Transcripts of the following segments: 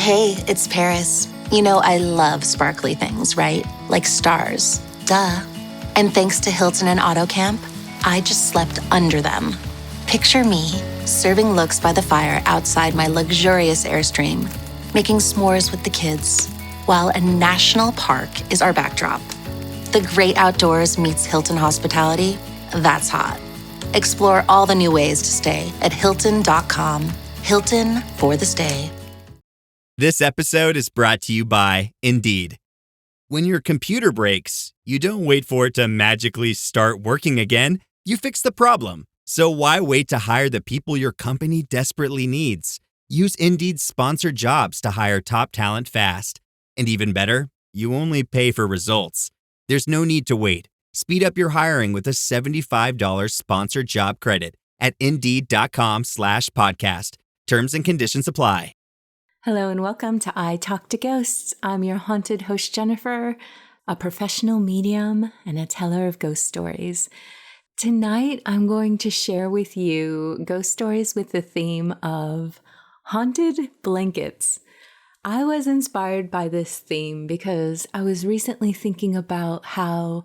Hey, it's Paris. You know I love sparkly things, right? Like stars. Duh. And thanks to Hilton and AutoCamp, I just slept under them. Picture me, serving looks by the fire outside my luxurious Airstream, making s'mores with the kids, while a national park is our backdrop. The great outdoors meets Hilton hospitality. That's hot. Explore all the new ways to stay at Hilton.com. Hilton for the stay. This episode is brought to you by Indeed. When your computer breaks, you don't wait for it to magically start working again. You fix the problem. So why wait to hire the people your company desperately needs? Use Indeed's sponsored jobs to hire top talent fast. And even better, you only pay for results. There's no need to wait. Speed up your hiring with a $75 sponsored job credit at Indeed.com/podcast. Terms and conditions apply. Hello and welcome to I Talk to Ghosts. I'm your haunted host, Jennifer, a professional medium and a teller of ghost stories. Tonight, I'm going to share with you ghost stories with the theme of haunted blankets. I was inspired by this theme because I was recently thinking about how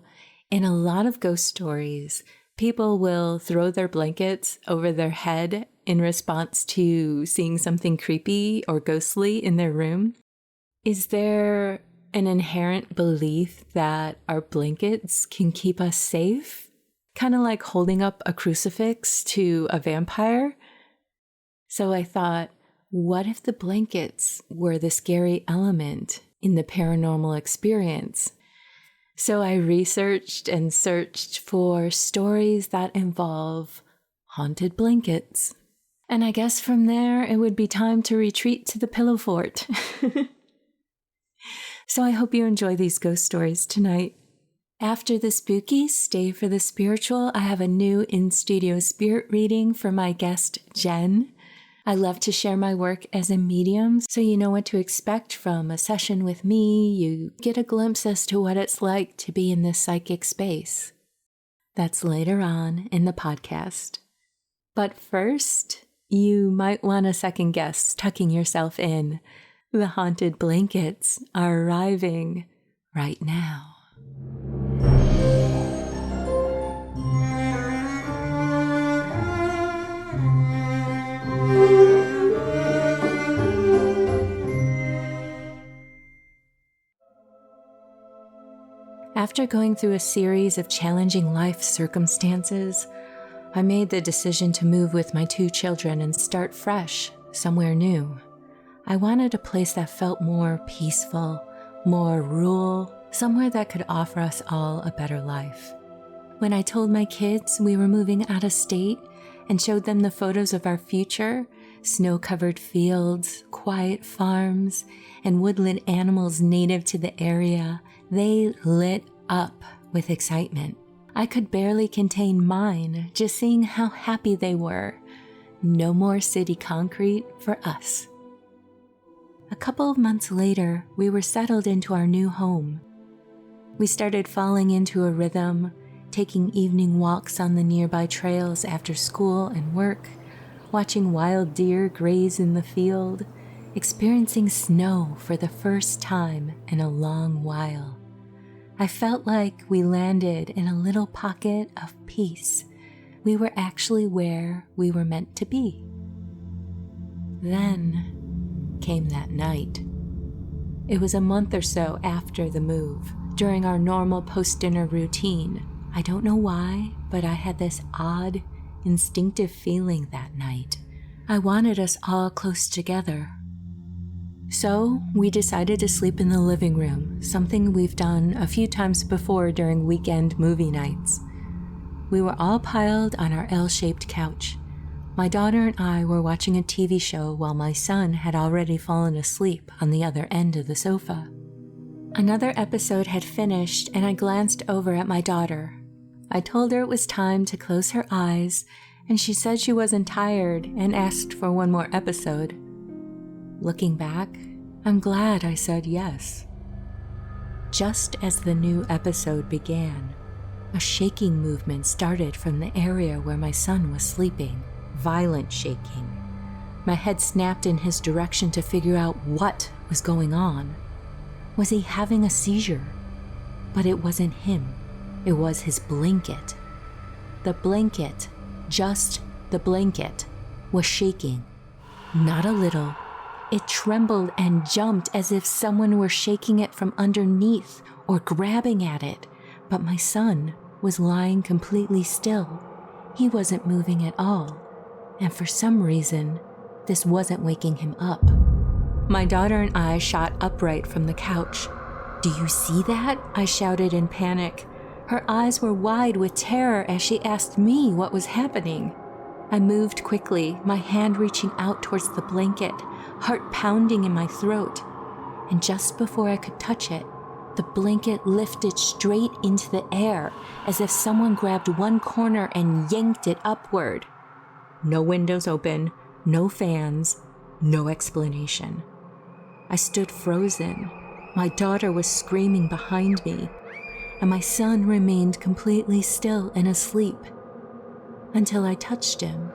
in a lot of ghost stories, people will throw their blankets over their head in response to seeing something creepy or ghostly in their room. Is there an inherent belief that our blankets can keep us safe? Kind of like holding up a crucifix to a vampire? So I thought, what if the blankets were the scary element in the paranormal experience? So I researched and searched for stories that involve haunted blankets. And I guess from there, it would be time to retreat to the pillow fort. So I hope you enjoy these ghost stories tonight. After the spooky, stay for the spiritual. I have a new in-studio spirit reading for my guest, Jen. I love to share my work as a medium, so you know what to expect from a session with me. You get a glimpse as to what it's like to be in this psychic space. That's later on in the podcast. But first, you might want to second guess tucking yourself in. The haunted blankets are arriving right now. After going through a series of challenging life circumstances, I made the decision to move with my 2 children and start fresh, somewhere new. I wanted a place that felt more peaceful, more rural, somewhere that could offer us all a better life. When I told my kids we were moving out of state and showed them the photos of our future, snow-covered fields, quiet farms, and woodland animals native to the area, they lit up with excitement. I could barely contain mine, just seeing how happy they were. No more city concrete for us. A couple of months later, we were settled into our new home. We started falling into a rhythm, taking evening walks on the nearby trails after school and work, watching wild deer graze in the field, experiencing snow for the first time in a long while. I felt like we landed in a little pocket of peace. We were actually where we were meant to be. Then came that night. It was a month or so after the move, during our normal post-dinner routine. I don't know why, but I had this odd, instinctive feeling that night. I wanted us all close together. So we decided to sleep in the living room, something we've done a few times before during weekend movie nights. We were all piled on our L-shaped couch. My daughter and I were watching a TV show while my son had already fallen asleep on the other end of the sofa. Another episode had finished and I glanced over at my daughter. I told her it was time to close her eyes, and she said she wasn't tired and asked for one more episode. Looking back, I'm glad I said yes. Just as the new episode began, a shaking movement started from the area where my son was sleeping, violent shaking. My head snapped in his direction to figure out what was going on. Was he having a seizure? But it wasn't him. It was his blanket. The blanket, just the blanket, was shaking. Not a little. It trembled and jumped as if someone were shaking it from underneath or grabbing at it. But my son was lying completely still. He wasn't moving at all. And for some reason, this wasn't waking him up. My daughter and I shot upright from the couch. "Do you see that?" I shouted in panic. Her eyes were wide with terror as she asked me what was happening. I moved quickly, my hand reaching out towards the blanket, heart pounding in my throat. And just before I could touch it, the blanket lifted straight into the air as if someone grabbed one corner and yanked it upward. No windows open, no fans, no explanation. I stood frozen. My daughter was screaming behind me, and my son remained completely still and asleep. Until I touched him.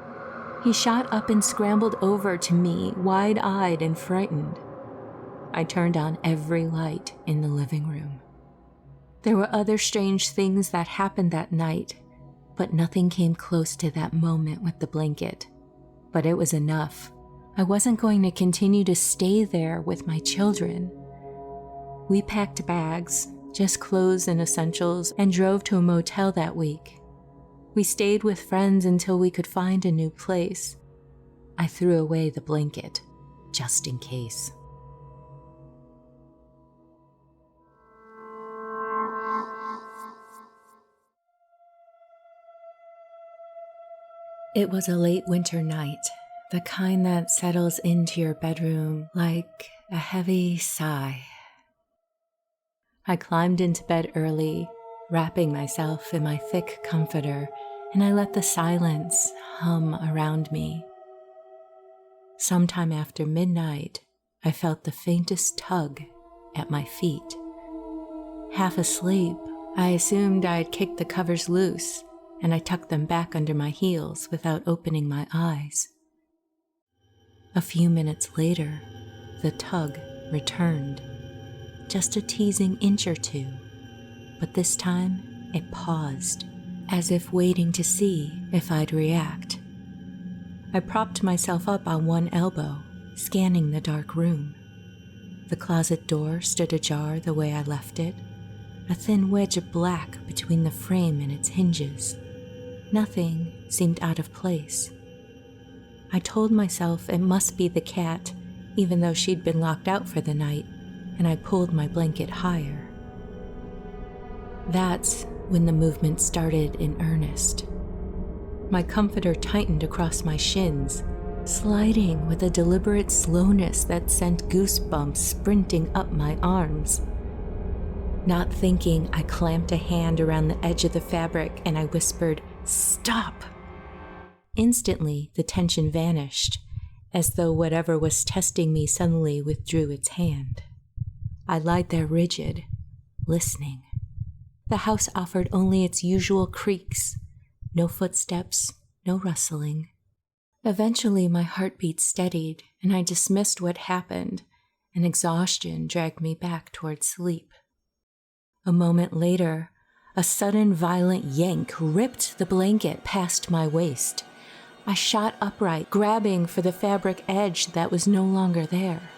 He shot up and scrambled over to me, wide-eyed and frightened. I turned on every light in the living room. There were other strange things that happened that night, but nothing came close to that moment with the blanket. But it was enough. I wasn't going to continue to stay there with my children. We packed bags, just clothes and essentials, and drove to a motel that week. We stayed with friends until we could find a new place. I threw away the blanket, just in case. It was a late winter night, the kind that settles into your bedroom like a heavy sigh. I climbed into bed early, wrapping myself in my thick comforter, and I let the silence hum around me. Sometime after midnight, I felt the faintest tug at my feet. Half asleep, I assumed I'd kicked the covers loose, and I tucked them back under my heels without opening my eyes. A few minutes later, the tug returned, just a teasing inch or two, but this time it paused, as if waiting to see if I'd react. I propped myself up on one elbow, scanning the dark room. The closet door stood ajar the way I left it, a thin wedge of black between the frame and its hinges. Nothing seemed out of place. I told myself it must be the cat, even though she'd been locked out for the night, and I pulled my blanket higher. That's when the movement started in earnest. My comforter tightened across my shins, sliding with a deliberate slowness that sent goosebumps sprinting up my arms. Not thinking, I clamped a hand around the edge of the fabric and I whispered, "Stop!" Instantly, the tension vanished, as though whatever was testing me suddenly withdrew its hand. I lied there rigid, listening. The house offered only its usual creaks, no footsteps, no rustling. Eventually, my heartbeat steadied, and I dismissed what happened, and exhaustion dragged me back toward sleep. A moment later, a sudden violent yank ripped the blanket past my waist. I shot upright, grabbing for the fabric edge that was no longer there.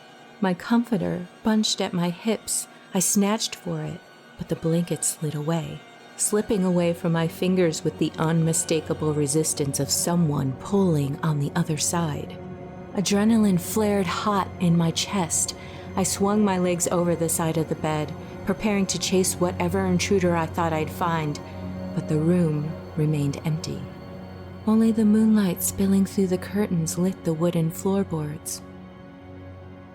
My comforter bunched at my hips. I snatched for it, but the blanket slid away, slipping away from my fingers with the unmistakable resistance of someone pulling on the other side. Adrenaline flared hot in my chest. I swung my legs over the side of the bed, preparing to chase whatever intruder I thought I'd find, but the room remained empty. Only the moonlight spilling through the curtains lit the wooden floorboards.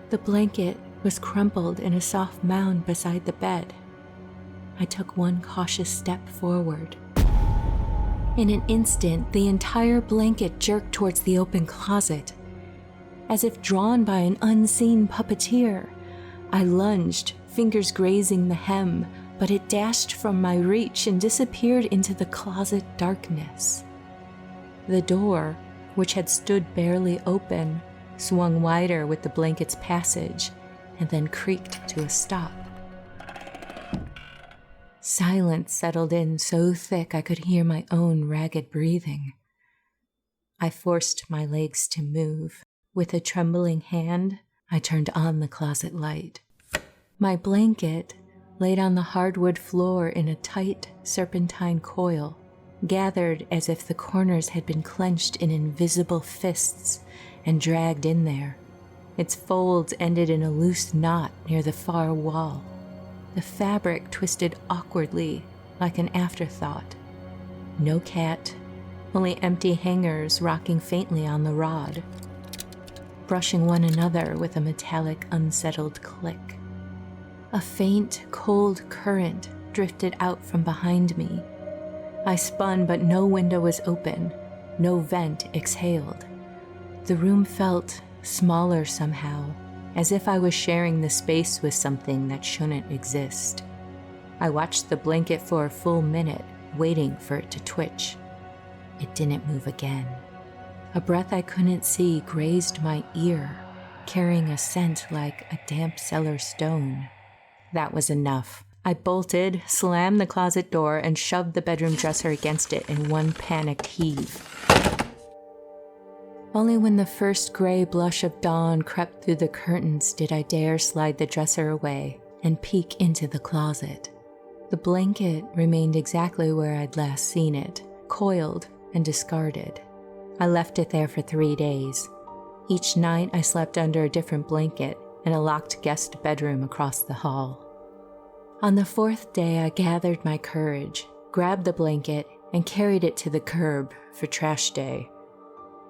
The blanket was crumpled in a soft mound beside the bed. I took one cautious step forward. In an instant, the entire blanket jerked towards the open closet. As if drawn by an unseen puppeteer, I lunged, fingers grazing the hem, but it dashed from my reach and disappeared into the closet darkness. The door, which had stood barely open, swung wider with the blanket's passage, and then creaked to a stop. Silence settled in so thick I could hear my own ragged breathing. I forced my legs to move. With a trembling hand, I turned on the closet light. My blanket laid on the hardwood floor in a tight, serpentine coil, gathered as if the corners had been clenched in invisible fists and dragged in there. Its folds ended in a loose knot near the far wall. The fabric twisted awkwardly, like an afterthought. No cat, only empty hangers rocking faintly on the rod, brushing one another with a metallic, unsettled click. A faint, cold current drifted out from behind me. I spun, but no window was open, no vent exhaled. The room felt smaller somehow, as if I was sharing the space with something that shouldn't exist. I watched the blanket for a full minute, waiting for it to twitch. It didn't move again. A breath I couldn't see grazed my ear, carrying a scent like a damp cellar stone. That was enough. I bolted, slammed the closet door, and shoved the bedroom dresser against it in one panicked heave. Only when the first gray blush of dawn crept through the curtains did I dare slide the dresser away and peek into the closet. The blanket remained exactly where I'd last seen it, coiled and discarded. I left it there for 3 days. Each night I slept under a different blanket in a locked guest bedroom across the hall. On the 4th day, I gathered my courage, grabbed the blanket, and carried it to the curb for trash day.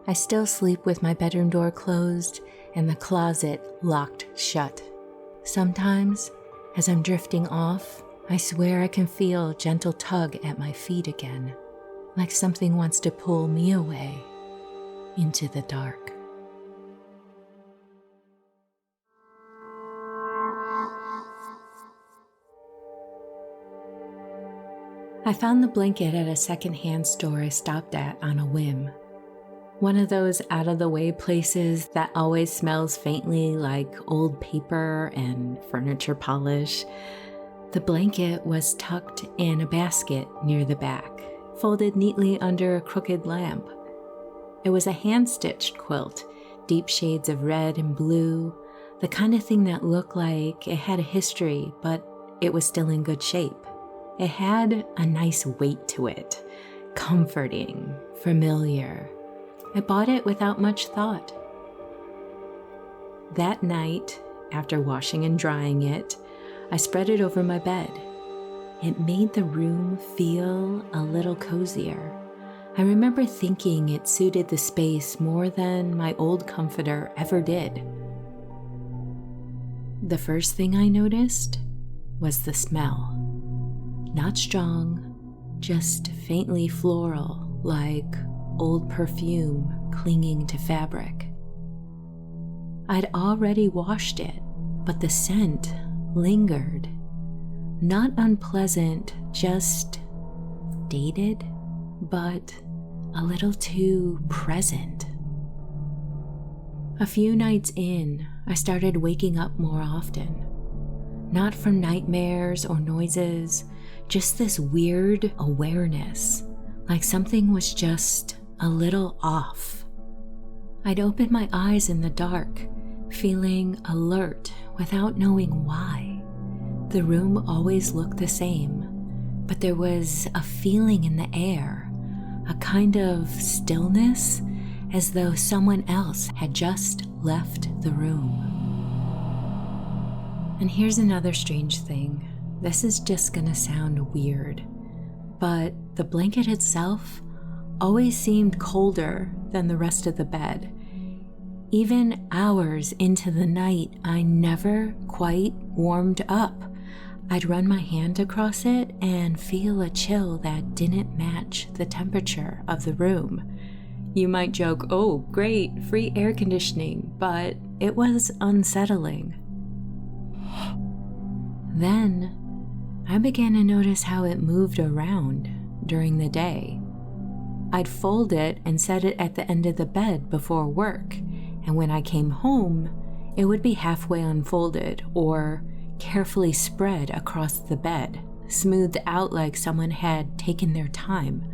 I still sleep with my bedroom door closed and the closet locked shut. Sometimes, as I'm drifting off, I swear I can feel a gentle tug at my feet again, like something wants to pull me away into the dark. I found the blanket at a secondhand store I stopped at on a whim. One of those out-of-the-way places that always smells faintly like old paper and furniture polish. The blanket was tucked in a basket near the back, folded neatly under a crooked lamp. It was a hand-stitched quilt, deep shades of red and blue, the kind of thing that looked like it had a history, but it was still in good shape. It had a nice weight to it, comforting, familiar. I bought it without much thought. That night, after washing and drying it, I spread it over my bed. It made the room feel a little cozier. I remember thinking it suited the space more than my old comforter ever did. The first thing I noticed was the smell. Not strong, just faintly floral, like old perfume clinging to fabric. I'd already washed it, but the scent lingered. Not unpleasant, just dated, but a little too present. A few nights in, I started waking up more often. Not from nightmares or noises, just this weird awareness, like something was just a little off. I'd open my eyes in the dark, feeling alert without knowing why. The room always looked the same, but there was a feeling in the air, a kind of stillness, as though someone else had just left the room. And here's another strange thing. This is just gonna sound weird, but the blanket itself always seemed colder than the rest of the bed. Even hours into the night, I never quite warmed up. I'd run my hand across it and feel a chill that didn't match the temperature of the room. You might joke, oh, great, free air conditioning, but it was unsettling. Then, I began to notice how it moved around during the day. I'd fold it and set it at the end of the bed before work, And when I came home, it would be halfway unfolded or carefully spread across the bed, smoothed out like someone had taken their time.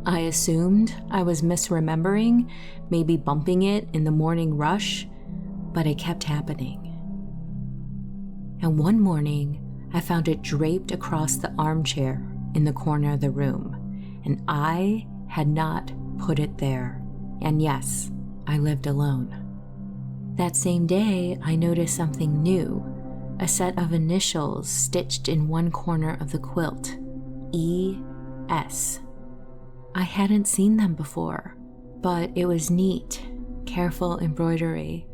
I assumed I was misremembering, maybe bumping it in the morning rush, but it kept happening. And one morning, I found it draped across the armchair in the corner of the room, and I had not put it there. And yes, I lived alone. That same day, I noticed something new, a set of initials stitched in one corner of the quilt, E.S. I hadn't seen them before, but it was neat, careful embroidery.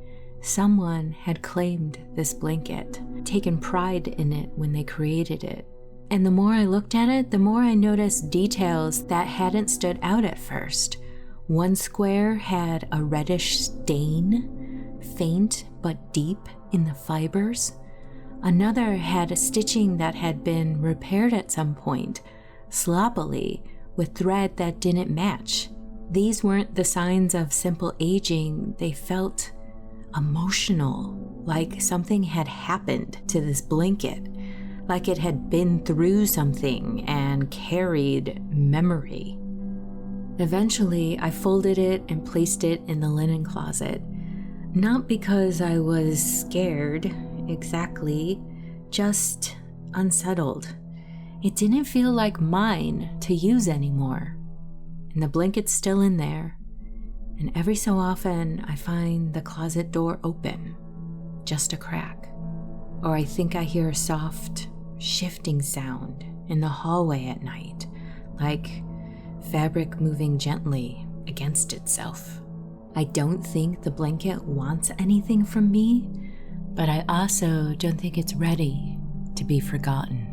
Someone had claimed this blanket, taken pride in it when they created it. And the more I looked at it, the more I noticed details that hadn't stood out at first. One square had a reddish stain, faint but deep in the fibers. Another had a stitching that had been repaired at some point, sloppily, with thread that didn't match. These weren't the signs of simple aging. They felt emotional, like something had happened to this blanket, like it had been through something and carried memory. Eventually, I folded it and placed it in the linen closet, not because I was scared, exactly, just unsettled. It didn't feel like mine to use anymore, and the blanket's still in there. And every so often, I find the closet door open, just a crack. Or I think I hear a soft, shifting sound in the hallway at night, like fabric moving gently against itself. I don't think the blanket wants anything from me, but I also don't think it's ready to be forgotten.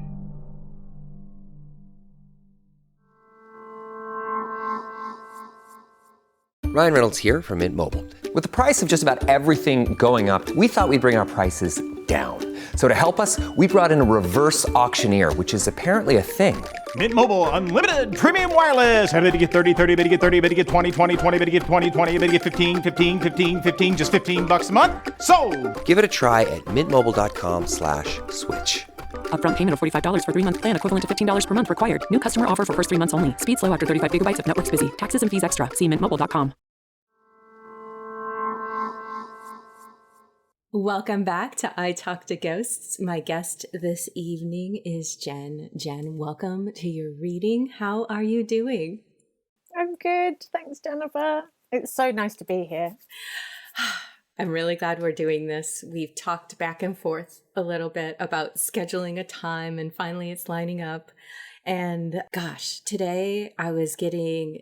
Ryan Reynolds here from Mint Mobile. With the price of just about everything going up, we thought we'd bring our prices down. So to help us, we brought in a reverse auctioneer, which is apparently a thing. Mint Mobile Unlimited Premium Wireless. How to get 30, 30, bit to get 30, bit to get 20, 20, 20, bit to get 20, 20, bit to get 15, 15, 15, 15, just $15 a month? Sold! Give it a try at mintmobile.com/switch. Upfront payment of $45 for 3-month plan, equivalent to $15 per month required. New customer offer for first 3 months only. Speed slow after 35 gigabytes if network's busy. Taxes and fees extra. See mintmobile.com. Welcome back to I Talk to Ghosts. My guest this evening is Jen. Jen, welcome to your reading. How are you doing? I'm good. Thanks, Jennifer. It's so nice to be here. I'm really glad we're doing this. We've talked back and forth a little bit about scheduling a time, and finally it's lining up. And gosh, today I was getting,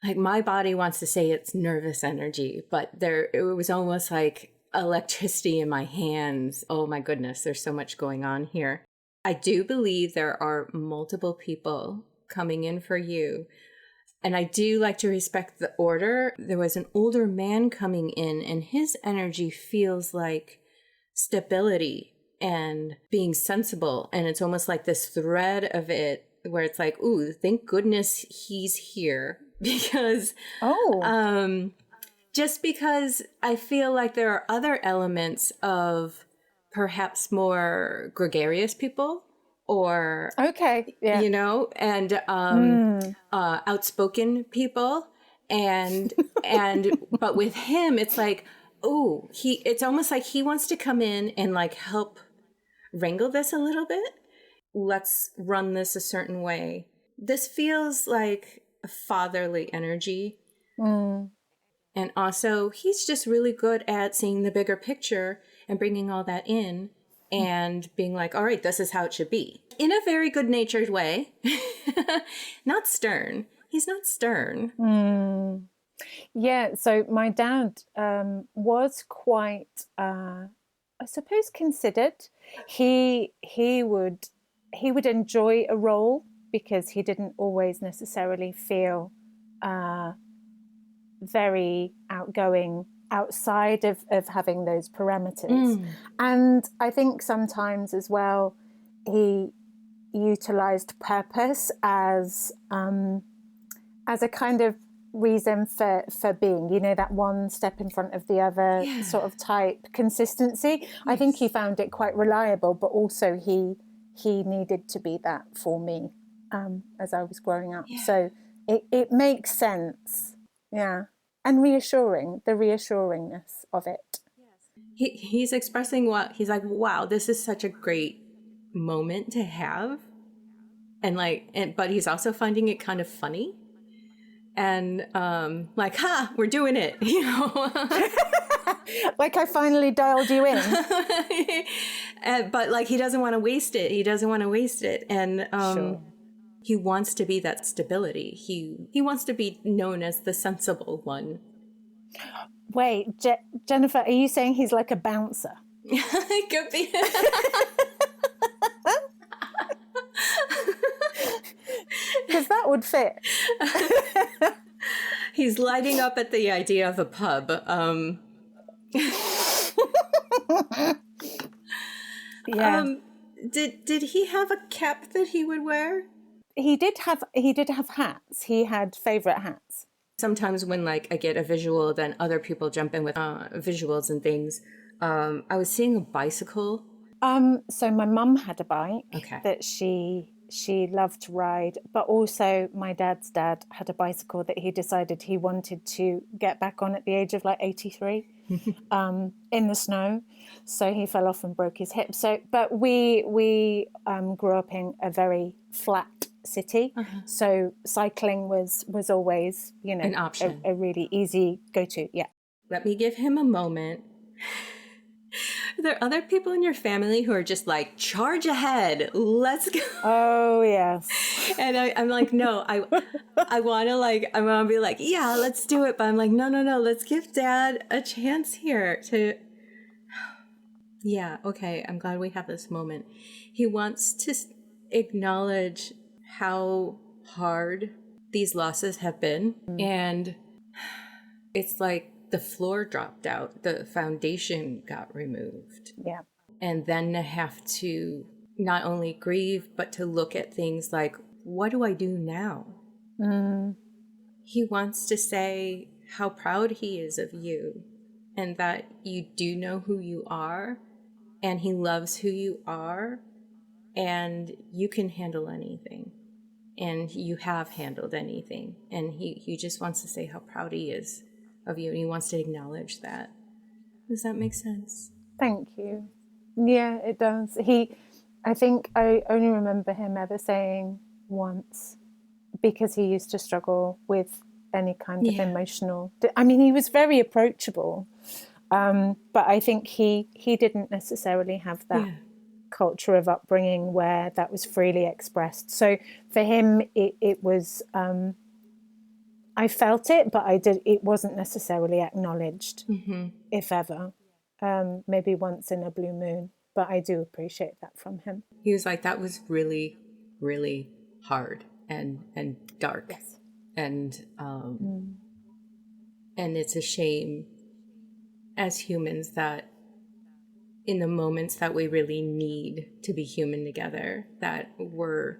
like, my body wants to say it's nervous energy, but it was almost like electricity in my hands. Oh my goodness, there's so much going on here. I do believe there are multiple people coming in for you. And I do like to respect the order. There was an older man coming in, and his energy feels like stability and being sensible. And it's almost like this thread of it where it's like, ooh, thank goodness he's here. Because just because I feel like there are other elements of perhaps more gregarious people or, you know, and outspoken people. But with him, it's like, oh, it's almost like he wants to come in and like help wrangle this a little bit. Let's run this a certain way. This feels like a fatherly energy. And also, he's just really good at seeing the bigger picture and bringing all that in and being like, all right, this is how it should be. In a very good-natured way. Not stern. He's not stern. Yeah, so my dad was quite, I suppose, considered. He would enjoy a role because he didn't always necessarily feel very outgoing outside of having those parameters. And I think sometimes as well, he utilized purpose as a kind of reason for being, you know, that one step in front of the other sort of type consistency. Yes. I think he found it quite reliable, but also he needed to be that for me as I was growing up. Yeah. So it makes sense. Yeah. And reassuring, the reassuringness of it. He's expressing what he's like, wow, this is such a great moment to have. And but he's also finding it kind of funny. And like, we're doing it, you know. Like I finally dialed you in. But like he doesn't want to waste it. And sure. He wants to be that stability. He wants to be known as the sensible one. Wait, Jennifer, are you saying he's like a bouncer? It could be. Because that would fit. He's lighting up at the idea of a pub. Yeah. Did he have a cap that he would wear? He did have hats. He had favorite hats. Sometimes when like I get a visual, then other people jump in with visuals and things. I was seeing a bicycle. So my mum had a bike that she loved to ride, but also my dad's dad had a bicycle that he decided he wanted to get back on at the age of like 83 in the snow. So he fell off and broke his hip. So, but we grew up in a very flat city. So cycling was always, you know, an option, a really easy go-to. Yeah. Let me give him a moment. Are there other people in your family who are just like, charge ahead, let's go? Oh, yes. And I'm like, no, I want to be like, yeah, let's do it. But I'm like, no, let's give Dad a chance here to, yeah, okay, I'm glad we have this moment. He wants to acknowledge how hard these losses have been. And it's like, the floor dropped out, the foundation got removed. Yeah. And then to have to not only grieve, but to look at things like, what do I do now? He wants to say how proud he is of you and that you do know who you are and he loves who you are and you can handle anything and you have handled anything. And he just wants to say how proud he is of you, and he wants to acknowledge that. Does that make sense? Thank you. Yeah, it does. I think I only remember him ever saying once, because he used to struggle with any kind of emotional. I mean, he was very approachable, but I think he didn't necessarily have that culture of upbringing where that was freely expressed. So for him, it was. I felt it, but it wasn't necessarily acknowledged, if ever. Maybe once in a blue moon, but I do appreciate that from him. He was like, that was really, really hard and dark. Yes. And it's a shame as humans that in the moments that we really need to be human together, that we're,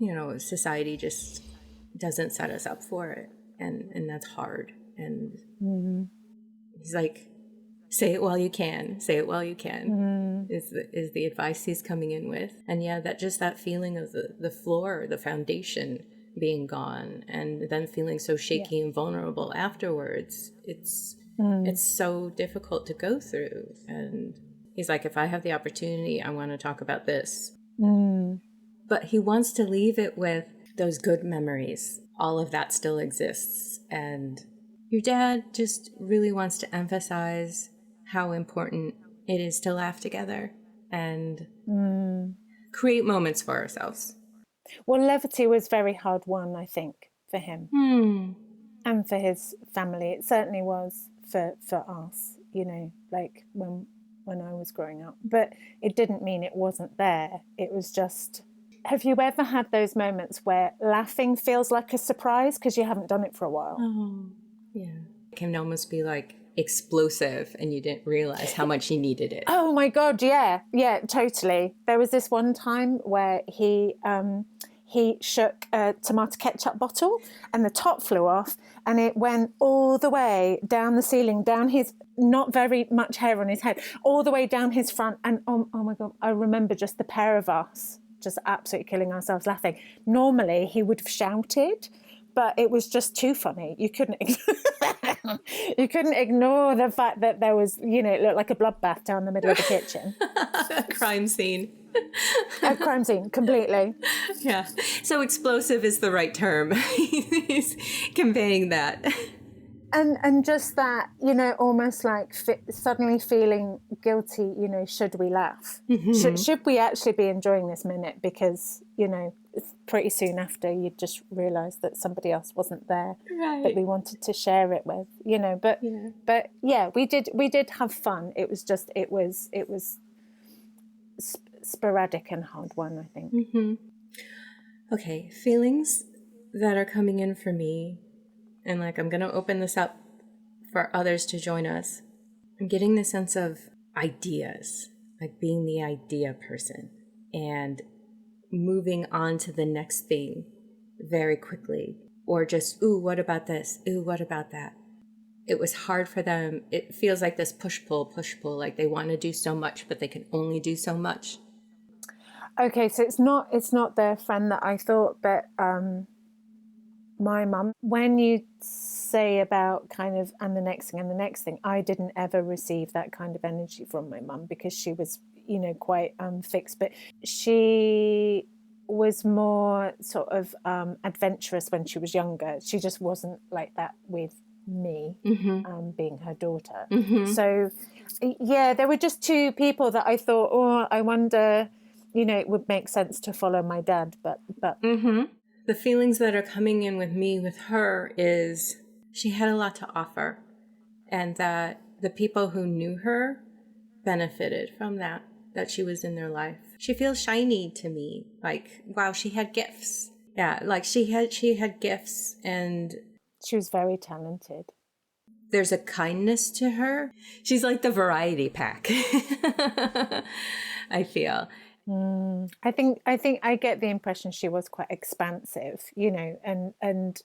you know, society just doesn't set us up for it, and that's hard. And he's like, say it while you can, is the advice he's coming in with. And yeah, that feeling of the floor, the foundation being gone, and then feeling so shaky and vulnerable afterwards, it's so difficult to go through. And he's like, if I have the opportunity, I want to talk about this. But he wants to leave it with those good memories. All of that still exists. And your dad just really wants to emphasize how important it is to laugh together and create moments for ourselves. Well, levity was very hard won, I think, for him and for his family. It certainly was for us, you know, like when I was growing up. But it didn't mean it wasn't there. It was just... Have you ever had those moments where laughing feels like a surprise because you haven't done it for a while? Oh, yeah. It can almost be like explosive and you didn't realize how much you needed it. Oh my God, yeah, totally. There was this one time where he he shook a tomato ketchup bottle and the top flew off and it went all the way down the ceiling, down his, not very much hair on his head, all the way down his front. And oh my God, I remember just the pair of us just absolutely killing ourselves laughing. Normally he would have shouted, but it was just too funny. You couldn't ignore the fact that there was, it looked like a bloodbath down the middle of the kitchen. A crime scene. A crime scene, completely. Yeah. So explosive is the right term. He's conveying that. And just that, almost like suddenly feeling guilty, should we laugh? Mm-hmm. Should we actually be enjoying this minute? Because, pretty soon after you just realise that somebody else wasn't there that we wanted to share it with, But yeah, we did have fun. It was just, it was sporadic and hard won, I think. Mm-hmm. Okay, feelings that are coming in for me, and like I'm going to open this up for others to join us. I'm getting the sense of ideas, like being the idea person and moving on to the next thing very quickly, or just, ooh, what about this? Ooh, what about that? It was hard for them. It feels like this push-pull, like they want to do so much, but they can only do so much. Okay, so it's not the friend that I thought, but my mum, when you say about kind of, and the next thing, I didn't ever receive that kind of energy from my mum because she was, quite fixed, but she was more sort of adventurous when she was younger. She just wasn't like that with me, being her daughter. Mm-hmm. So, yeah, there were just two people that I thought, oh, I wonder, it would make sense to follow my dad, but. Mm-hmm. The feelings that are coming in with me with her is she had a lot to offer, and that the people who knew her benefited from that she was in their life. She feels shiny to me, like, wow, she had gifts. Yeah, like she had gifts, and she was very talented. There's a kindness to her. She's like the variety pack. I feel. I think I get the impression she was quite expansive, and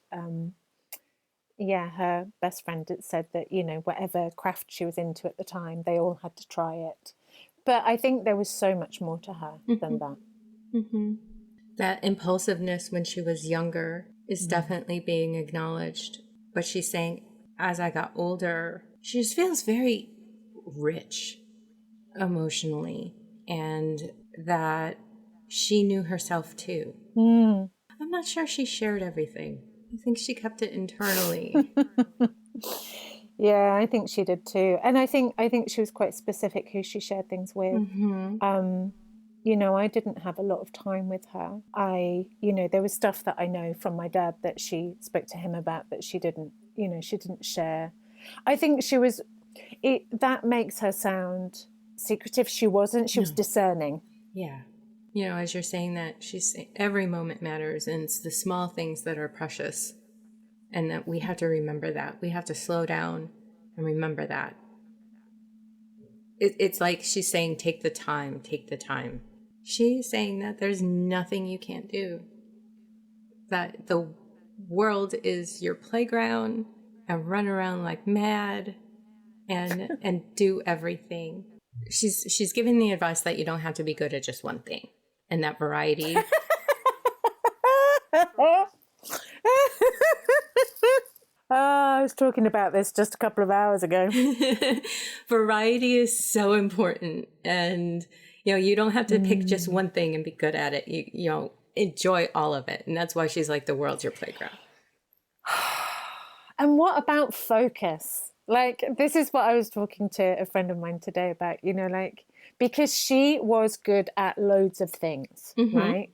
her best friend had said that, whatever craft she was into at the time, they all had to try it. But I think there was so much more to her than that. Mm-hmm. That impulsiveness when she was younger is definitely being acknowledged. But she's saying, as I got older, she just feels very rich emotionally, and that she knew herself too. I'm not sure she shared everything. I think she kept it internally. Yeah, I think she did too. And I think she was quite specific who she shared things with. Mm-hmm. I didn't have a lot of time with her. There was stuff that I know from my dad that she spoke to him about that she didn't share. I think that makes her sound secretive. She wasn't. She was discerning. Yeah. As you're saying that, she's saying every moment matters, and it's the small things that are precious, and that we have to remember that. We have to slow down and remember that. It's like she's saying, take the time. She's saying that there's nothing you can't do, that the world is your playground, and run around like mad and do everything. She's giving the advice that you don't have to be good at just one thing, and that variety. I was talking about this just a couple of hours ago. Variety is so important, and you don't have to pick just one thing and be good at it. You enjoy all of it, and that's why she's like, the world's your playground. And what about focus? Like, this is what I was talking to a friend of mine today about, because she was good at loads of things, right?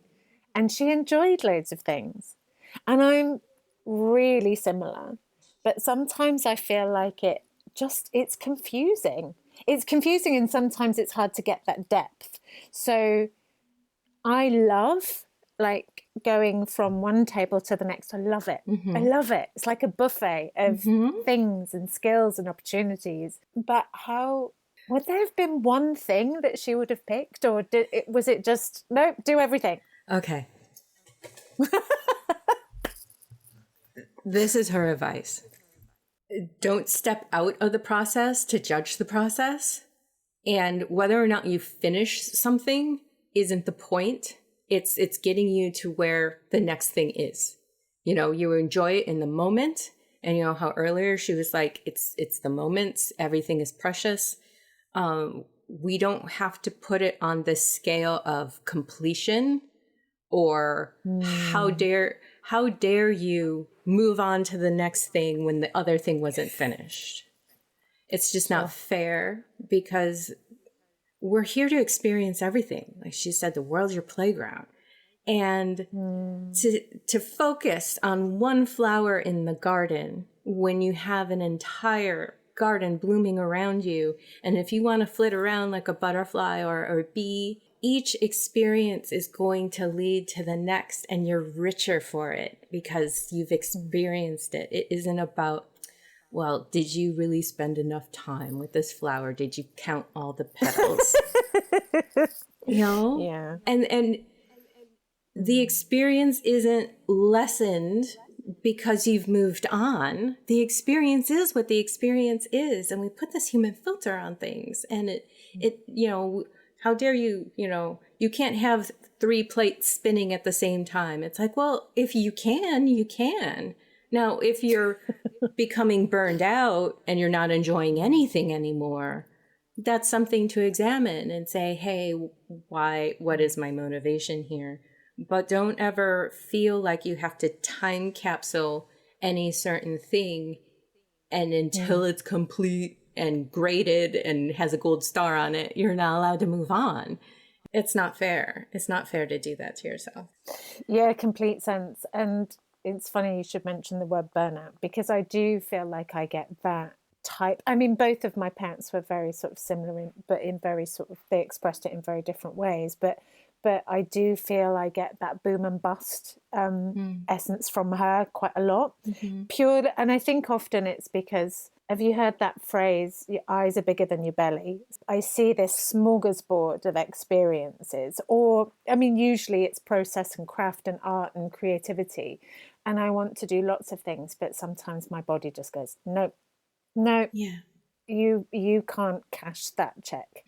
And she enjoyed loads of things. And I'm really similar. But sometimes I feel like it's confusing. It's confusing, and sometimes it's hard to get that depth. So I love, going from one table to the next. I love it. I love it. It's like a buffet of things and skills and opportunities. But would there have been one thing that she would have picked, or was it just, nope, do everything? Okay. This is her advice. Don't step out of the process to judge the process. And whether or not you finish something isn't the point. It's getting you to where the next thing is. You know, you enjoy it in the moment. And you know how earlier she was like, it's the moments, everything is precious. We don't have to put it on the scale of completion or how dare you move on to the next thing when the other thing wasn't finished. It's just not fair, because we're here to experience everything. Like she said, the world's your playground. And to focus on one flower in the garden when you have an entire garden blooming around you, and if you want to flit around like a butterfly or a bee, each experience is going to lead to the next, and you're richer for it because you've experienced it. It isn't about, well, did you really spend enough time with this flower? Did you count all the petals? You know? Yeah. And the experience isn't lessened because you've moved on. The experience is what the experience is. And we put this human filter on things. And it you know, how dare you, you know, you can't have 3 plates spinning at the same time. It's like, well, if you can, you can. Now, if you're becoming burned out and you're not enjoying anything anymore, that's something to examine and say, hey, what is my motivation here? But don't ever feel like you have to time capsule any certain thing and until it's complete and graded and has a gold star on it, you're not allowed to move on. It's not fair. It's not fair to do that to yourself. Yeah, complete sense. And it's funny you should mention the word burnout, because I do feel like I get that type. I mean, both of my parents were very sort of similar, but in very sort of, they expressed it in very different ways. But I do feel I get that boom and bust essence from her quite a lot. Pure, and I think often it's because, have you heard that phrase, your eyes are bigger than your belly? I see this smorgasbord of experiences, or, I mean, usually it's process and craft and art and creativity. And I want to do lots of things, but sometimes my body just goes, no, Yeah. you can't cash that check.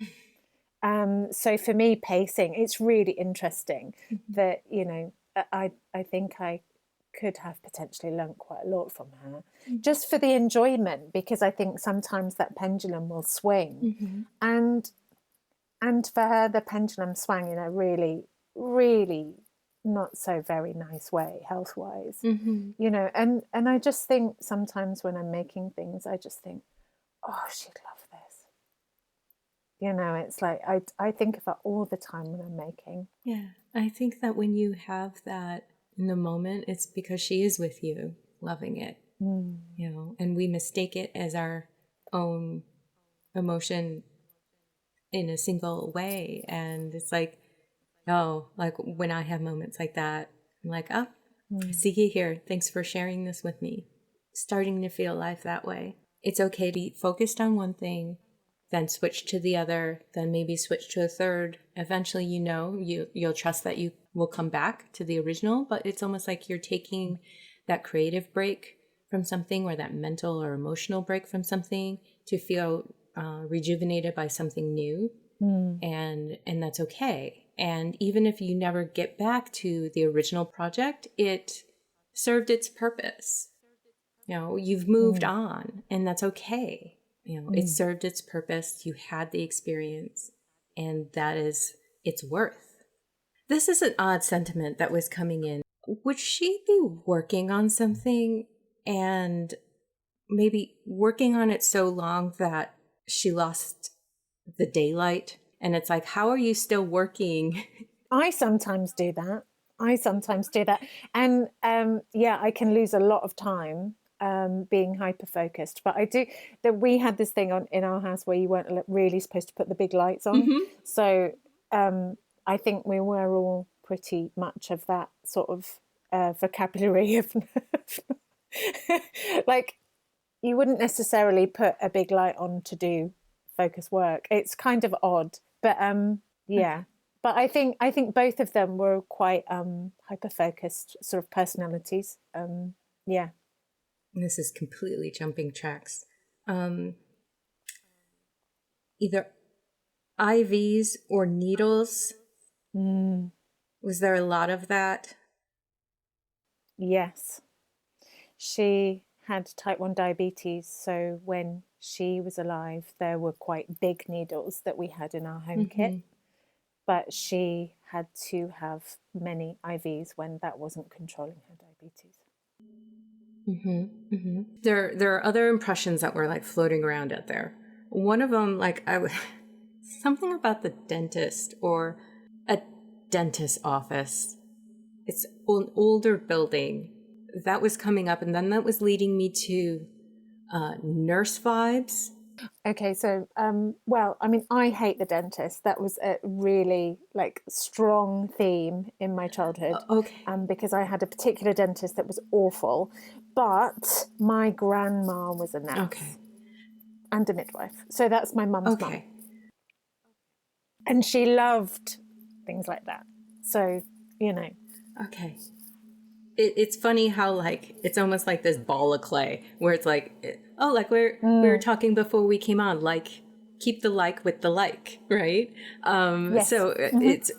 So for me, pacing, it's really interesting that, you know, I think I could have potentially learnt quite a lot from her, just for the enjoyment, because I think sometimes that pendulum will swing. And for her, the pendulum swung in a really, really not so very nice way, health-wise, you know, and I just think sometimes when I'm making things, I just think, oh, she'd love this. You know, it's like, I think of her all the time when I'm making. Yeah. I think that when you have that in the moment, it's because she is with you, loving it, you know, and we mistake it as our own emotion in a single way. And it's like, oh, like when I have moments like that, I'm like, oh, I see you here. Thanks for sharing this with me. Starting to feel life that way. It's okay to be focused on one thing, then switch to the other, then maybe switch to a third. Eventually, you know, you'll trust that you will come back to the original, but it's almost like you're taking that creative break from something, or that mental or emotional break from something, to feel rejuvenated by something new. And that's okay. And even if you never get back to the original project, it served its purpose. You know, you've moved on, and that's okay. You know, it served its purpose. You had the experience, and that is its worth. This is an odd sentiment that was coming in. Would she be working on something and maybe working on it so long that she lost the daylight? And it's like, how are you still working? I sometimes do that. And yeah, I can lose a lot of time being hyper focused, but I do that. We had this thing in our house where you weren't really supposed to put the big lights on. So I think we were all pretty much of that sort of vocabulary of like, you wouldn't necessarily put a big light on to do focus work. It's kind of odd, but yeah. But I think both of them were quite hyper-focused sort of personalities. Yeah. This is completely jumping tracks. Either IVs or needles. Was there a lot of that? Yes. She had type 1 diabetes, so when she was alive, there were quite big needles that we had in our home kit. But she had to have many IVs when that wasn't controlling her diabetes. There are other impressions that were like floating around out there. One of them, like something about the dentist or a dentist office. It's an older building that was coming up, and then that was leading me to nurse vibes. Okay, so, well, I mean, I hate the dentist. That was a really, like, strong theme in my childhood. Okay. Because I had a particular dentist that was awful. But my grandma was a nurse. Okay. And a midwife. So that's my mum's mum. Okay. And she loved things like that. So, you know. Okay. It's funny how, like, it's almost like this ball of clay where it's like, oh, like we were talking before we came on, like, keep the like with the like, right? Yes. So it's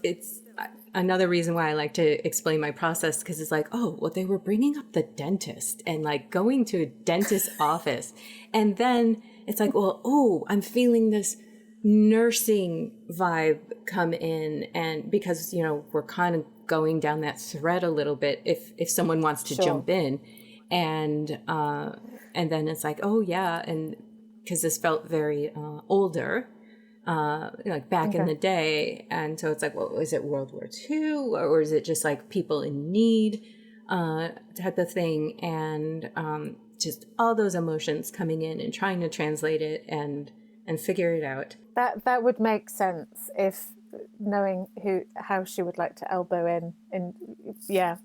another reason why I like to explain my process, because it's like, oh, well, they were bringing up the dentist and like going to a dentist's office. And then it's like, well, oh, I'm feeling this nursing vibe come in. And because, you know, we're kind of going down that thread a little bit if someone wants to jump in. And then it's like, oh, yeah. And because this felt very older, like back in the day. And so it's like, well, is it World War II or is it just like people in need type of thing? And just all those emotions coming in and trying to translate it and figure it out. That would make sense if knowing how she would like to elbow in. Yeah.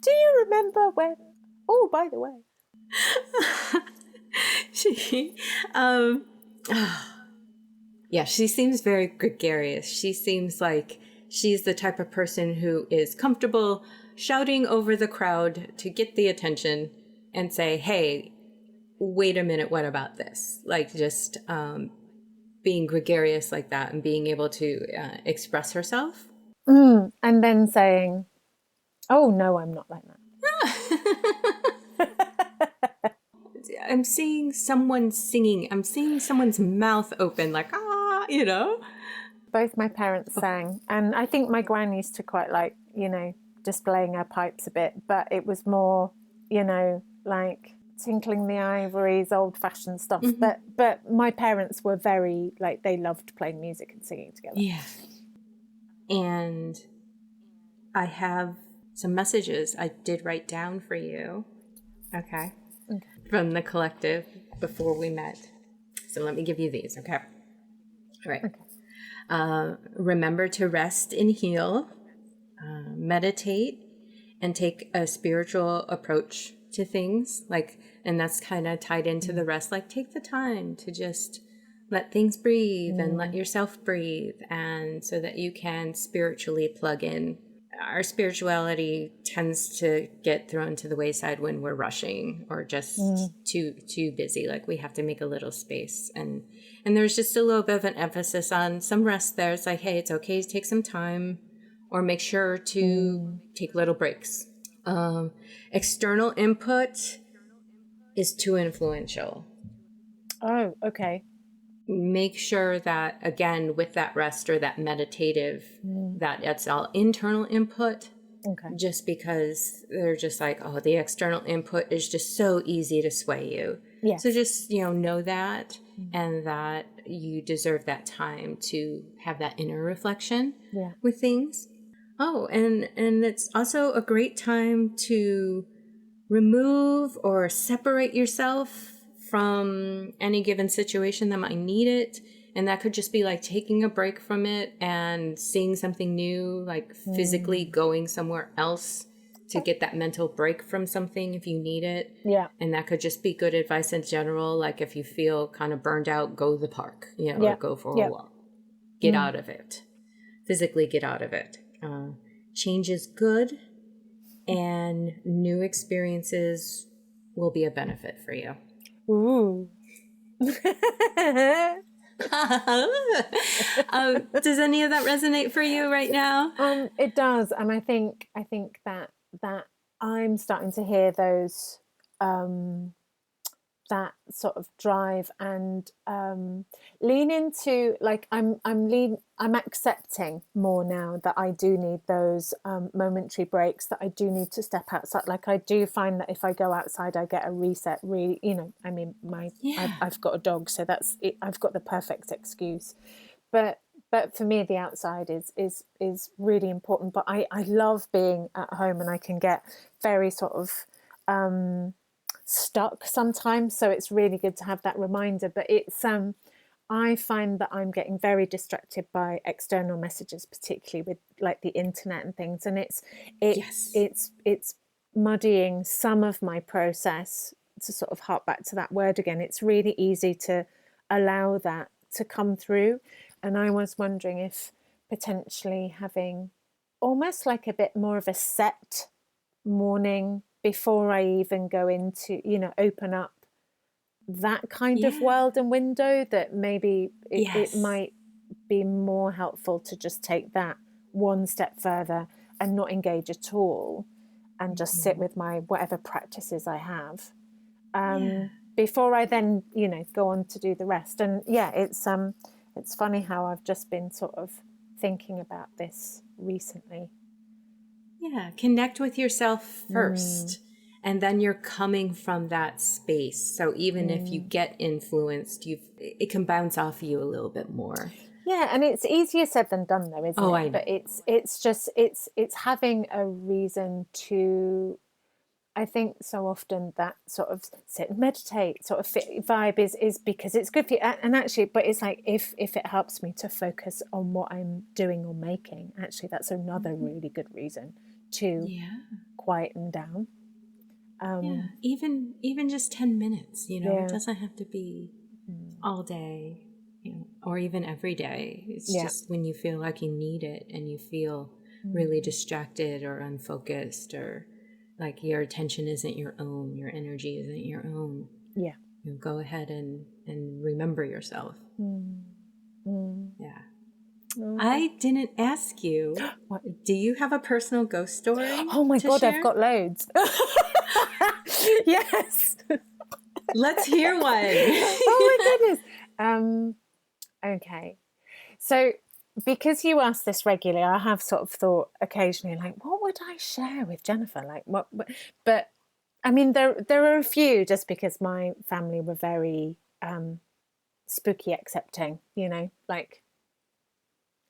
Do you remember when? Oh, by the way. She yeah, she seems very gregarious. She seems like she's the type of person who is comfortable shouting over the crowd to get the attention and say, hey, wait a minute, what about this? Like just being gregarious like that and being able to express herself. And then saying, oh, no, I'm not like that. I'm seeing someone singing. I'm seeing someone's mouth open like, you know. Both my parents sang. And I think my gran used to quite like, you know, displaying her pipes a bit. But it was more, you know, like tinkling the ivories, old-fashioned stuff. But my parents were very, like, they loved playing music and singing together. Yeah. And I have some messages I did write down for you. Okay. From the collective before we met. So let me give you these, okay? All right. Okay. Remember to rest and heal, meditate, and take a spiritual approach to things. Like, and that's kind of tied into the rest. Like, take the time to just let things breathe and let yourself breathe, and so that you can spiritually plug in. Our spirituality tends to get thrown to the wayside when we're rushing or just too busy. Like we have to make a little space, and there's just a little bit of an emphasis on some rest there. It's like, hey, it's okay to take some time, or make sure to take little breaks. External input is too influential. Oh, okay. Make sure that, again, with that rest or that meditative, that it's all internal input. Okay. Just because they're just like, oh, the external input is just so easy to sway you. Yeah. So just, know that, and that you deserve that time to have that inner reflection with things. Oh, and it's also a great time to remove or separate yourself from any given situation that might need it. And that could just be like taking a break from it and seeing something new, like physically going somewhere else to get that mental break from something if you need it. Yeah. And that could just be good advice in general. Like if you feel kind of burned out, go to the park, or go for a walk. Get out of it. physically get out of it. Change is good, and new experiences will be a benefit for you. Ooh. Does any of that resonate for you right now? It does, and I think that I'm starting to hear those that sort of drive and lean into, like, I'm accepting more now that I do need those momentary breaks, that I do need to step outside. Like, I do find that if I go outside, I get a reset. Really, I mean, I've got a dog, so that's it. I've got the perfect excuse. But for me, the outside is really important. But I love being at home, and I can get very sort of stuck sometimes, so it's really good to have that reminder. But it's I find that I'm getting very distracted by external messages, particularly with like the internet and things, and it's muddying some of my process. To sort of hark back to that word again, it's really easy to allow that to come through. And I was wondering if potentially having almost like a bit more of a set morning before I even go into, open up that kind of world and window, that maybe it might be more helpful to just take that one step further and not engage at all, and just sit with my whatever practices I have before I then, go on to do the rest. And it's funny how I've just been sort of thinking about this recently. Yeah, connect with yourself first, and then you're coming from that space. So even if you get influenced, it can bounce off you a little bit more. Yeah, and it's easier said than done, though, isn't it? I know. But it's having a reason to. I think so often that sort of sit and meditate sort of vibe is because it's good for you. And actually, but it's like if it helps me to focus on what I'm doing or making, actually, that's another really good reason to quieten down. Even just 10 minutes, it doesn't have to be all day, or even every day. It's just when you feel like you need it and you feel really distracted or unfocused, or like your attention isn't your own, your energy isn't your own. Yeah. Go ahead and remember yourself. Yeah. I didn't ask you. Do you have a personal ghost story? Oh my God, share? I've got loads. Yes. Let's hear one. Oh my goodness. Okay. So because you ask this regularly, I have sort of thought occasionally, like, what would I share with Jennifer? Like, what? But I mean, there are a few, just because my family were very spooky accepting, like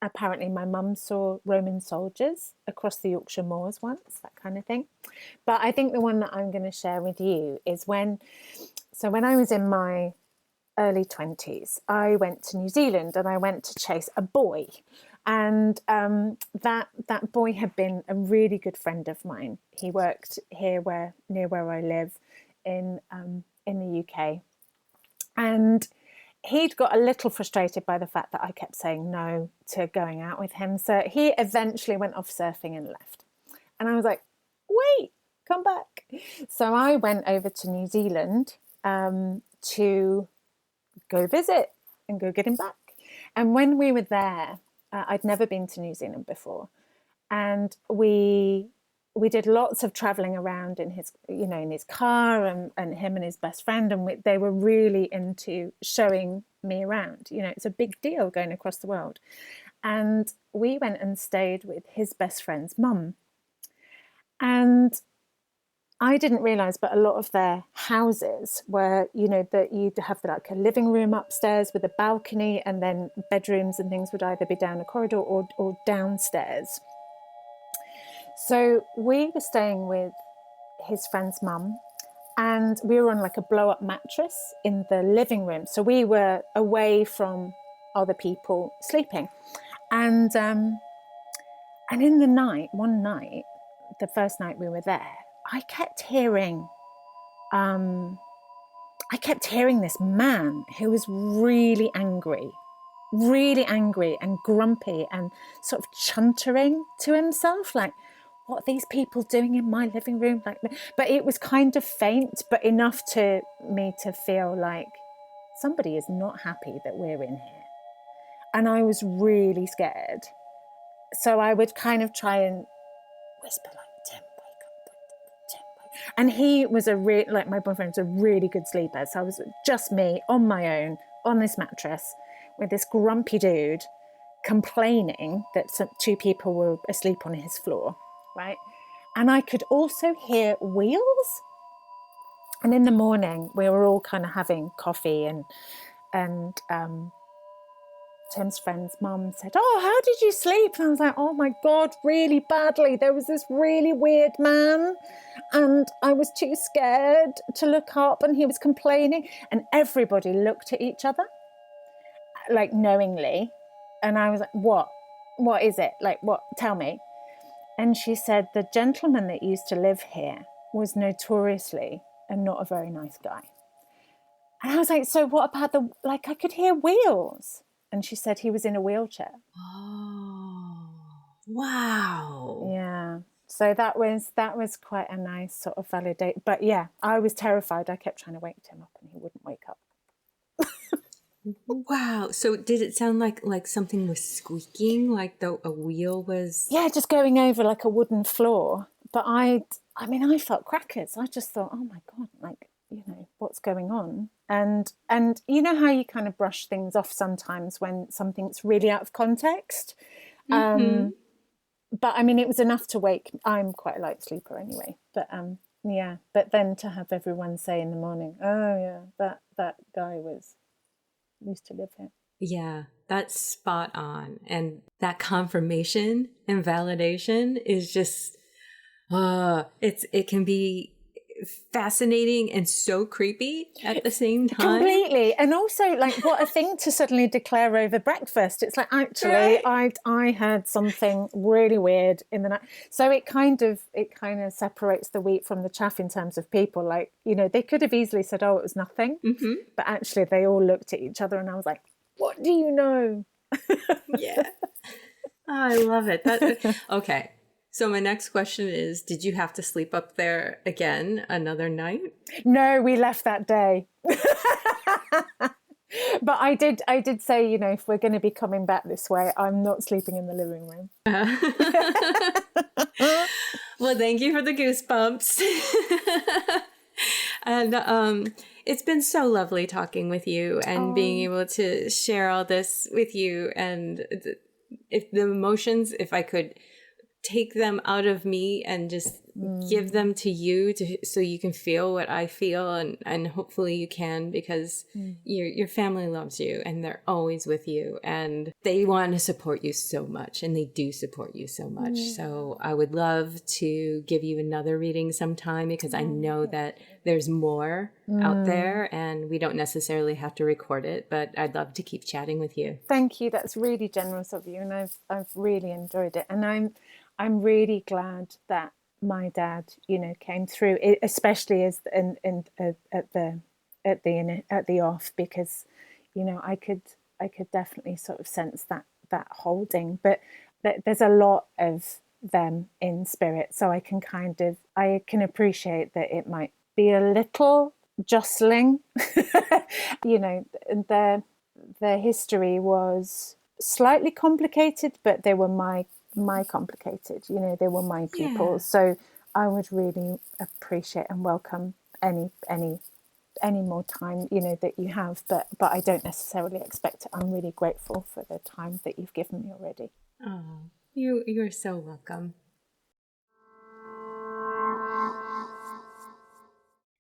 apparently my mum saw Roman soldiers across the Yorkshire moors once, that kind of thing. But I think the one that I'm going to share with you is when I was in my early 20s, I went to New Zealand, and I went to chase a boy. And that boy had been a really good friend of mine. He worked here near where I live in the UK. And he'd got a little frustrated by the fact that I kept saying no to going out with him. So he eventually went off surfing and left. And I was like, wait, come back. So I went over to New Zealand to go visit and go get him back. And when we were there, I'd never been to New Zealand before. And we did lots of traveling around in his car, and him and his best friend, and they were really into showing me around. It's a big deal going across the world. And we went and stayed with his best friend's mum. And I didn't realise, but a lot of their houses were, that you'd have like a living room upstairs with a balcony, and then bedrooms and things would either be down a corridor or downstairs. So we were staying with his friend's mum, and we were on like a blow-up mattress in the living room. So we were away from other people sleeping. And in the night, one night, the first night we were there, I kept hearing this man who was really angry really angry and grumpy and sort of chuntering to himself, like, what are these people doing in my living room? Like, but it was kind of faint, but enough to me to feel like somebody is not happy that we're in here. And I was really scared. So I would kind of try and whisper, like, Tim, wake up, Tim, wake. And he was like, my boyfriend was a really good sleeper. So I was just me on my own on this mattress with this grumpy dude complaining that two people were asleep on his floor, right? And I could also hear wheels. And in the morning, we were all kind of having coffee, and Tim's friend's mum said, "Oh, how did you sleep?" And I was like, "Oh my God, really badly. There was this really weird man and I was too scared to look up and he was complaining." And everybody looked at each other, like, knowingly. And I was like, what is it? Like, what? Tell me. And she said, the gentleman that used to live here was notoriously and not a very nice guy. And I was like, so what about I could hear wheels. And she said he was in a wheelchair. Oh, wow. Yeah. So that was quite a nice sort of validate. But yeah, I was terrified. I kept trying to wake Tim up and he wouldn't wake up. Wow. So did it sound like something was squeaking, like a wheel was? Yeah, just going over like a wooden floor. But I felt crackers. I just thought, oh my God, like, what's going on? And you know how you kind of brush things off sometimes when something's really out of context. Mm-hmm. But I mean, it was enough to wake. I'm quite a light sleeper anyway. But yeah. But then to have everyone say in the morning, "Oh yeah, that guy used to live here." Yeah, that's spot on. And that confirmation and validation is just, it can be fascinating and so creepy at the same time. Completely. And also, like, what a thing to suddenly declare over breakfast. It's like, actually, right. I heard something really weird in the night. So it kind of separates the wheat from the chaff in terms of people. Like, they could have easily said, oh, it was nothing. Mm-hmm. But actually they all looked at each other and I was like, what do you know? Yeah. I love it. Okay. So my next question is, did you have to sleep up there again another night? No, we left that day. But I did say, if we're going to be coming back this way, I'm not sleeping in the living room. Well, thank you for the goosebumps. And it's been so lovely talking with you and being able to share all this with you. And if the emotions, if I could take them out of me and just give them to you so you can feel what I feel, and hopefully you can, because your family loves you and they're always with you and they want to support you so much, and they do support you so much. So I would love to give you another reading sometime, because I know that there's more out there and we don't necessarily have to record it, but I'd love to keep chatting with you. Thank you. That's really generous of you. And I've really enjoyed it. And I'm really glad that my dad, came through, especially as at the off, because, I could definitely sort of sense that holding. But there's a lot of them in spirit, so I can appreciate that it might be a little jostling. Their history was slightly complicated, but they were my complicated, they were my people. So I would really appreciate and welcome any more time, that you have, but I don't necessarily expect it. I'm really grateful for the time that you've given me already. Oh, you're so welcome.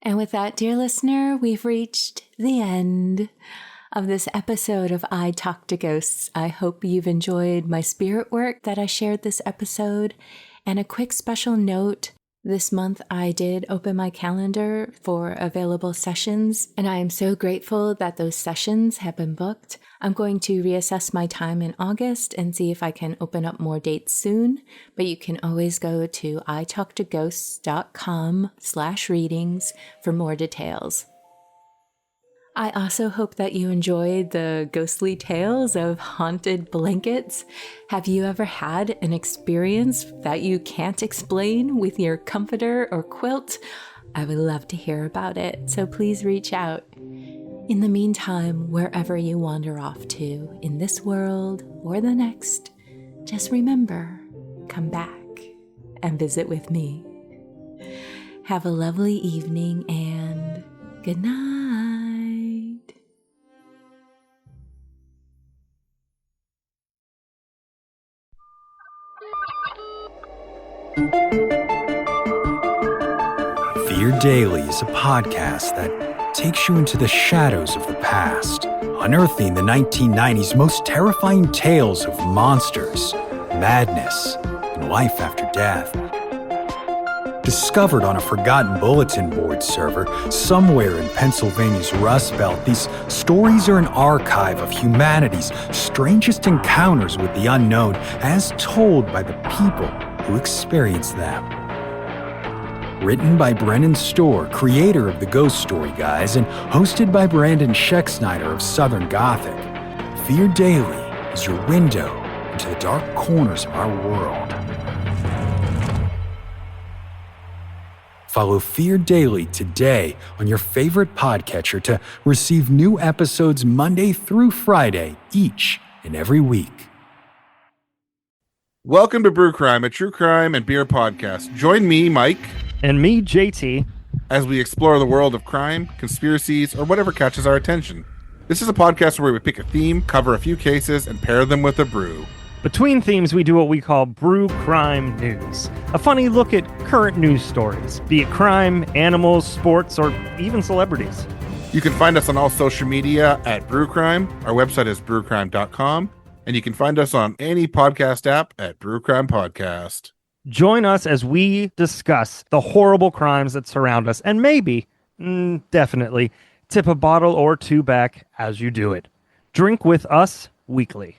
And with that, dear listener, we've reached the end of this episode of I Talk to Ghosts. I hope you've enjoyed my spirit work that I shared this episode. And a quick special note, this month I did open my calendar for available sessions, and I am so grateful that those sessions have been booked. I'm going to reassess my time in August and see if I can open up more dates soon, but you can always go to italktoghosts.com/readings for more details. I also hope that you enjoyed the ghostly tales of haunted blankets. Have you ever had an experience that you can't explain with your comforter or quilt? I would love to hear about it, so please reach out. In the meantime, wherever you wander off to, in this world or the next, just remember, come back and visit with me. Have a lovely evening and good night. Fear Daily is a podcast that takes you into the shadows of the past, unearthing the 1990s most terrifying tales of monsters, madness, and life after death. Discovered on a forgotten bulletin board server somewhere in Pennsylvania's Rust Belt, these stories are an archive of humanity's strangest encounters with the unknown as told by the people who experienced them. Written by Brennan Storr, creator of the Ghost Story Guys, and hosted by Brandon Scheck-Snyder of Southern Gothic, Fear Daily is your window into the dark corners of our world. Follow Fear Daily today on your favorite podcatcher to receive new episodes Monday through Friday, each and every week. Welcome to Brew Crime, a true crime and beer podcast. Join me, Mike, and me, JT, as we explore the world of crime, conspiracies, or whatever catches our attention. This is a podcast where we pick a theme, cover a few cases, and pair them with a brew. Between themes, we do what we call Brew Crime News, a funny look at current news stories, be it crime, animals, sports, or even celebrities. You can find us on all social media at Brew Crime. Our website is brewcrime.com, and you can find us on any podcast app at Brew Crime Podcast. Join us as we discuss the horrible crimes that surround us, and maybe, definitely, tip a bottle or two back as you do it. Drink with us weekly.